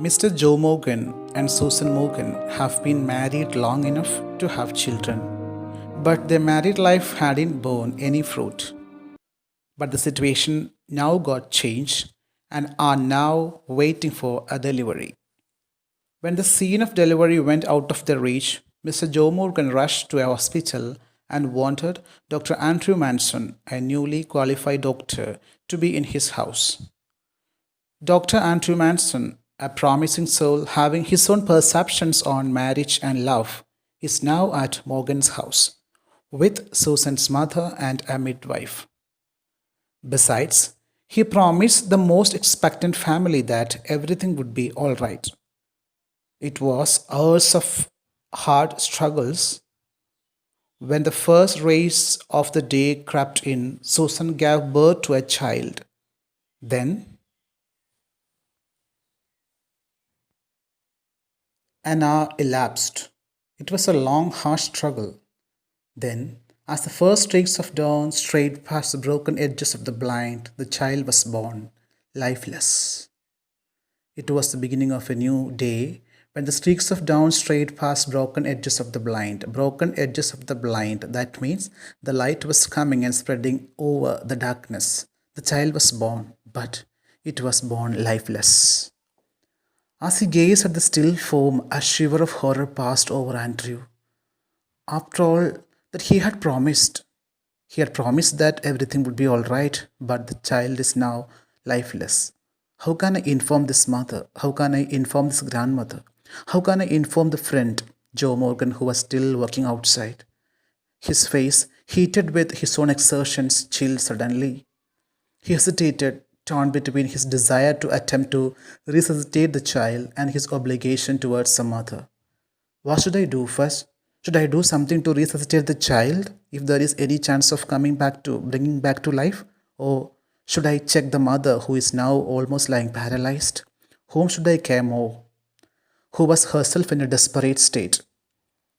Mr. Joe Morgan and Susan Morgan have been married long enough to have children, but their married life hadn't borne any fruit. But the situation now got changed and are now waiting for a delivery. When the scene of delivery went out of their reach, Mr. Joe Morgan rushed to a hospital and wanted Dr. Andrew Manson, a newly qualified doctor, to be in his house. Dr. Andrew Manson, a promising soul having his own perceptions on marriage and love, is now at Morgan's house with Susan's mother and a midwife. Besides, he promised the most expectant family that everything would be all right. It was hours of hard struggles. When the first rays of the day crept in, Susan gave birth to a child. Then an hour elapsed. It was a long, harsh struggle. Then, as the first streaks of dawn strayed past the broken edges of the blind, the child was born, lifeless. It was the beginning of a new day when the streaks of dawn strayed past broken edges of the blind. Broken edges of the blind, that means the light was coming and spreading over the darkness. The child was born, but it was born lifeless. As he gazed at the still form, a shiver of horror passed over Andrew. After all that he had promised, he had promised that everything would be all right, but the child is now lifeless. How can I inform this mother? How can I inform this grandmother? How can I inform the friend, Joe Morgan, who was still working outside? His face, heated with his own exertions, chilled suddenly. He hesitated, torn between his desire to attempt to resuscitate the child and his obligation towards the mother. What should I do first? Should I do something to resuscitate the child if there is any chance of bringing back to life? Or should I check the mother who is now almost lying paralyzed? Whom should I care more? Who was herself in a desperate state?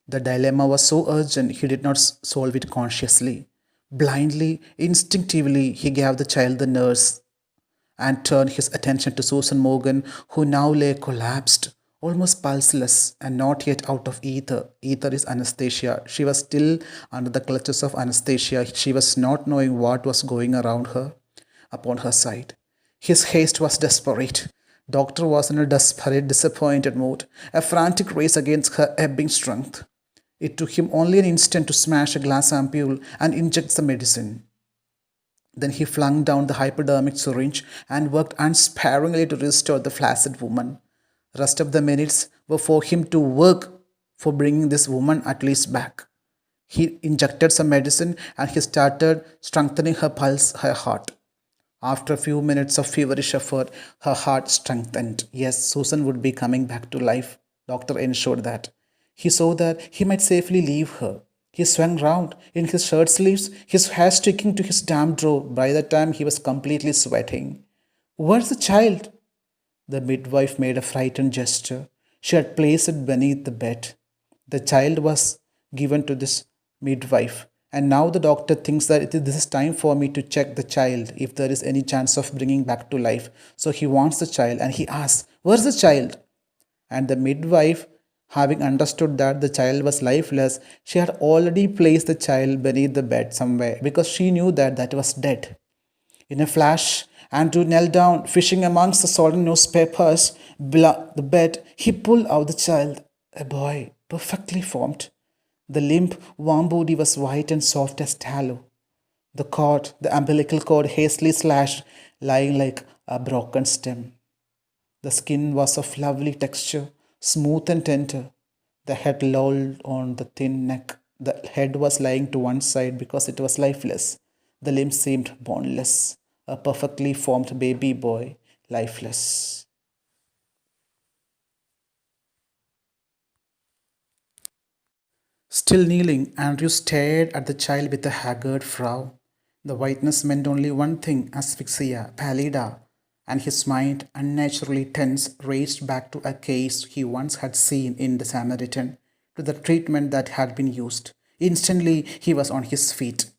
The dilemma was so urgent he did not solve it consciously. Blindly, instinctively, he gave the child the nurse and turned his attention to Susan Morgan, who now lay collapsed, almost pulseless, and not yet out of ether. Ether is anesthesia. She was still under the clutches of anesthesia. She was not knowing what was going around her, upon her side. His haste was desperate. Doctor was in a desperate, disappointed mood, a frantic race against her ebbing strength. It took him only an instant to smash a glass ampule and inject the medicine. Then he flung down the hypodermic syringe and worked unsparingly to restore the flaccid woman. Rest of the minutes were for him to work for bringing this woman at least back. He injected some medicine and he started strengthening her pulse, her heart. After a few minutes of feverish effort, her heart strengthened. Yes, Susan would be coming back to life. Doctor ensured that. He saw that he might safely leave her. He swung round in his shirt sleeves, his hair sticking to his damp robe. By the time he was completely sweating. Where's the child? The midwife made a frightened gesture. She had placed it beneath the bed. The child was given to this midwife, and now the doctor thinks that this is time for me to check the child if there is any chance of bringing back to life. So he wants the child and he asks, where's the child? And the midwife, having understood that the child was lifeless, she had already placed the child beneath the bed somewhere because she knew that that was dead. In a flash, Andrew knelt down, fishing amongst the sodden newspapers below the bed. He pulled out the child, a boy, perfectly formed. The limp, warm body was white and soft as tallow. The cord, the umbilical cord, hastily slashed, lying like a broken stem. The skin was of lovely texture, smooth and tender. The head lolled on the thin neck. The head was lying to one side because it was lifeless. The limbs seemed boneless. A perfectly formed baby boy, lifeless. Still kneeling, Andrew stared at the child with a haggard frown. The whiteness meant only one thing, asphyxia, pallida, and his mind, unnaturally tense, raced back to a case he once had seen in the Samaritan, to the treatment that had been used. Instantly, he was on his feet.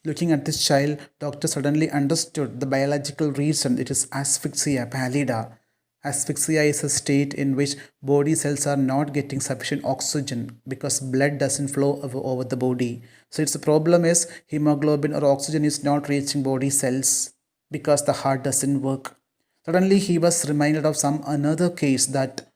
Looking at this child, doctor suddenly understood the biological reason it is asphyxia pallida, Asphyxia is a state in which body cells are not getting sufficient oxygen because blood doesn't flow over the body. So its problem is hemoglobin or oxygen is not reaching body cells because the heart doesn't work. Suddenly he was reminded of some another case that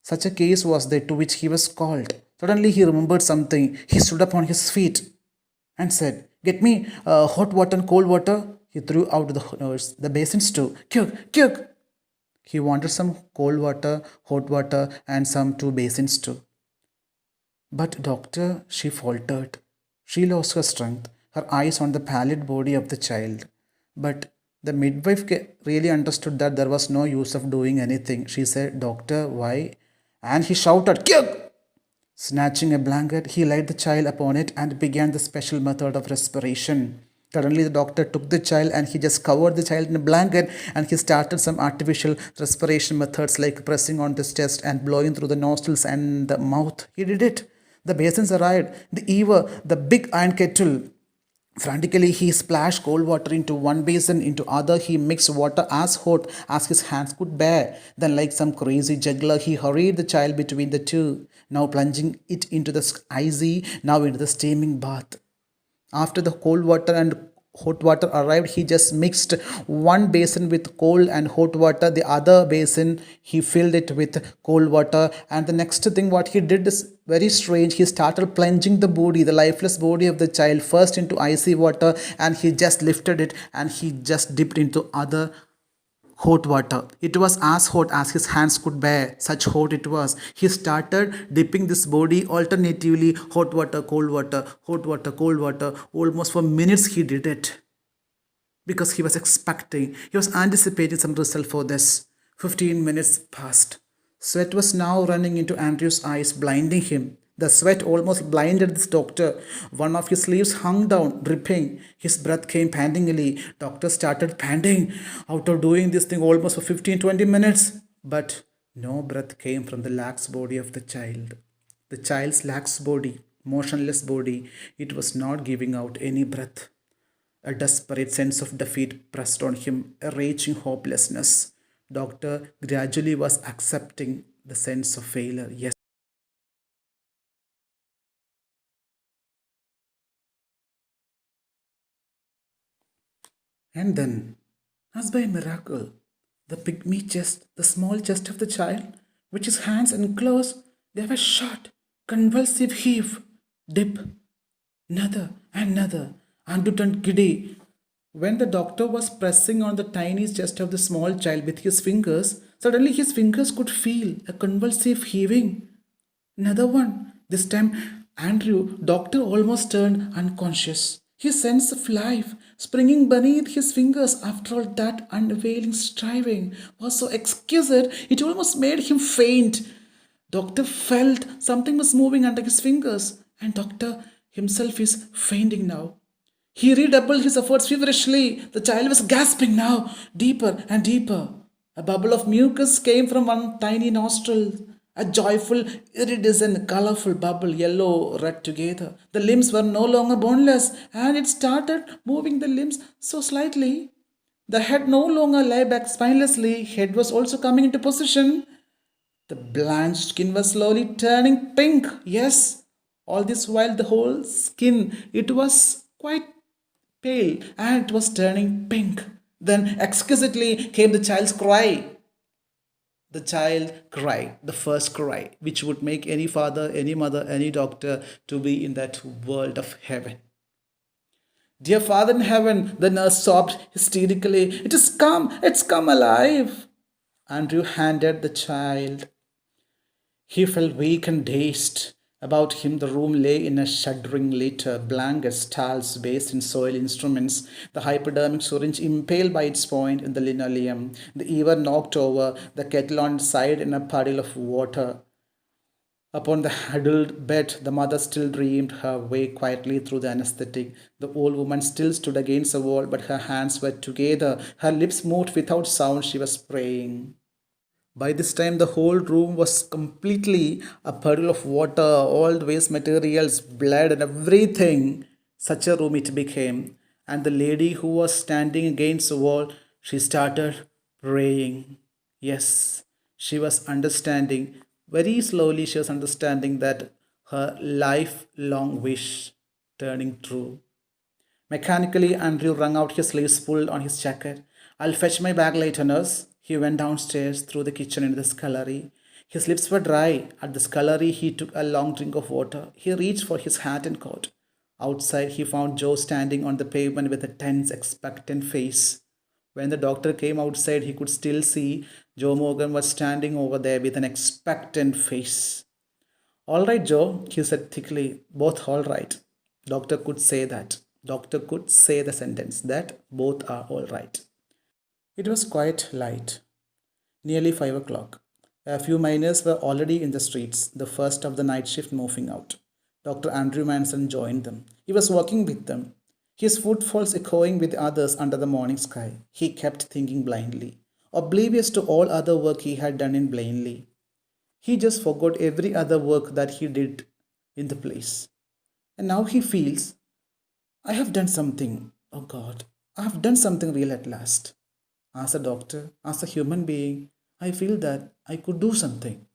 such a case was there to which he was called. Suddenly he remembered something. He stood up on his feet and said, "Get me hot water and cold water." He threw out the nurse, the basins too. Quick, quick! He wanted some cold water, hot water, and some two basins too. But, doctor, she faltered. She lost her strength, her eyes on the pallid body of the child. But the midwife really understood that there was no use of doing anything. She said, "Doctor, why?" And he shouted, "Kick!" Snatching a blanket, he laid the child upon it and began the special method of respiration. Suddenly, the doctor took the child and he just covered the child in a blanket and he started some artificial respiration methods like pressing on the chest and blowing through the nostrils and the mouth. He did it. The basins arrived. The ewer, the big iron kettle. Frantically, he splashed cold water into one basin, into other. He mixed water as hot as his hands could bear. Then, like some crazy juggler, he hurried the child between the two, now plunging it into the icy, now into the steaming bath. After the cold water and hot water arrived, he just mixed one basin with cold and hot water, the other basin he filled it with cold water, and the next thing what he did is very strange. He started plunging the body, the lifeless body of the child, first into icy water, and he just lifted it and he just dipped into other hot water. It was as hot as his hands could bear. Such hot it was. He started dipping this body alternatively, hot water, cold water, hot water, cold water. Almost for minutes he did it because he was expecting, he was anticipating some result for this. 15 minutes passed. Sweat was now running into Andrew's eyes, blinding him. The sweat almost blinded this doctor. One of his sleeves hung down, dripping. His breath came pantingly. Doctor started panting after doing this thing almost for 15-20 minutes. But no breath came from the lax body of the child. The child's lax body, motionless body, it was not giving out any breath. A desperate sense of defeat pressed on him, a raging hopelessness. Doctor gradually was accepting the sense of failure. Yes. And then, as by a miracle, the pygmy chest, the small chest of the child, which his hands enclosed, gave a short, convulsive heave, dip, another, another, and turned giddy. When the doctor was pressing on the tiny chest of the small child with his fingers, suddenly his fingers could feel a convulsive heaving. Another one. This time, Andrew, doctor almost turned unconscious. His sense of life, springing beneath his fingers after all that unavailing striving, was so exquisite it almost made him faint. Doctor felt something was moving under his fingers, and Doctor himself is fainting now. He redoubled his efforts feverishly. The child was gasping now, deeper and deeper. A bubble of mucus came from one tiny nostril. A joyful, iridescent, colorful bubble, yellow, red together. The limbs were no longer boneless, and it started moving the limbs so slightly. The head no longer lay back spinelessly, head was also coming into position. The blanched skin was slowly turning pink. Yes, all this while the whole skin, it was quite pale and it was turning pink. Then exquisitely came the child's cry. The child cried, the first cry, which would make any father, any mother, any doctor to be in that world of heaven. "Dear Father in heaven," the nurse sobbed hysterically, it's come alive." Andrew handed the child. He felt weak and dazed. About him, the room lay in a shuddering litter, blankets, towels, basins, soil instruments, the hypodermic syringe impaled by its point in the linoleum, the ewer knocked over, the kettle on its side in a puddle of water. Upon the huddled bed, the mother still dreamed her way quietly through the anesthetic. The old woman still stood against the wall, but her hands were together. Her lips moved without sound. She was praying. By this time, the whole room was completely a puddle of water, all the waste materials, blood, and everything. Such a room it became. And the lady who was standing against the wall, she started praying. Yes, she was understanding, very slowly, she was understanding that her lifelong wish turning true. Mechanically, Andrew wrung out his sleeves, pulled on his jacket. I'll fetch my bag later, nurse. He went downstairs through the kitchen into the scullery. His lips were dry. At the scullery, he took a long drink of water. He reached for his hat and coat. Outside, he found Joe standing on the pavement with a tense, expectant face. When the doctor came outside, he could still see Joe Morgan was standing over there with an expectant face. All right, Joe, he said thickly. Both all right. Doctor could say that. Doctor could say the sentence that both are all right. It was quite light, nearly 5 o'clock. A few miners were already in the streets, the first of the night shift moving out. Dr. Andrew Manson joined them. He was walking with them, his footfalls echoing with others under the morning sky. He kept thinking blindly, oblivious to all other work he had done in Blaney. He just forgot every other work that he did in the place. And now he feels, I have done something. Oh God, I have done something real at last. As a doctor, as a human being, I feel that I could do something.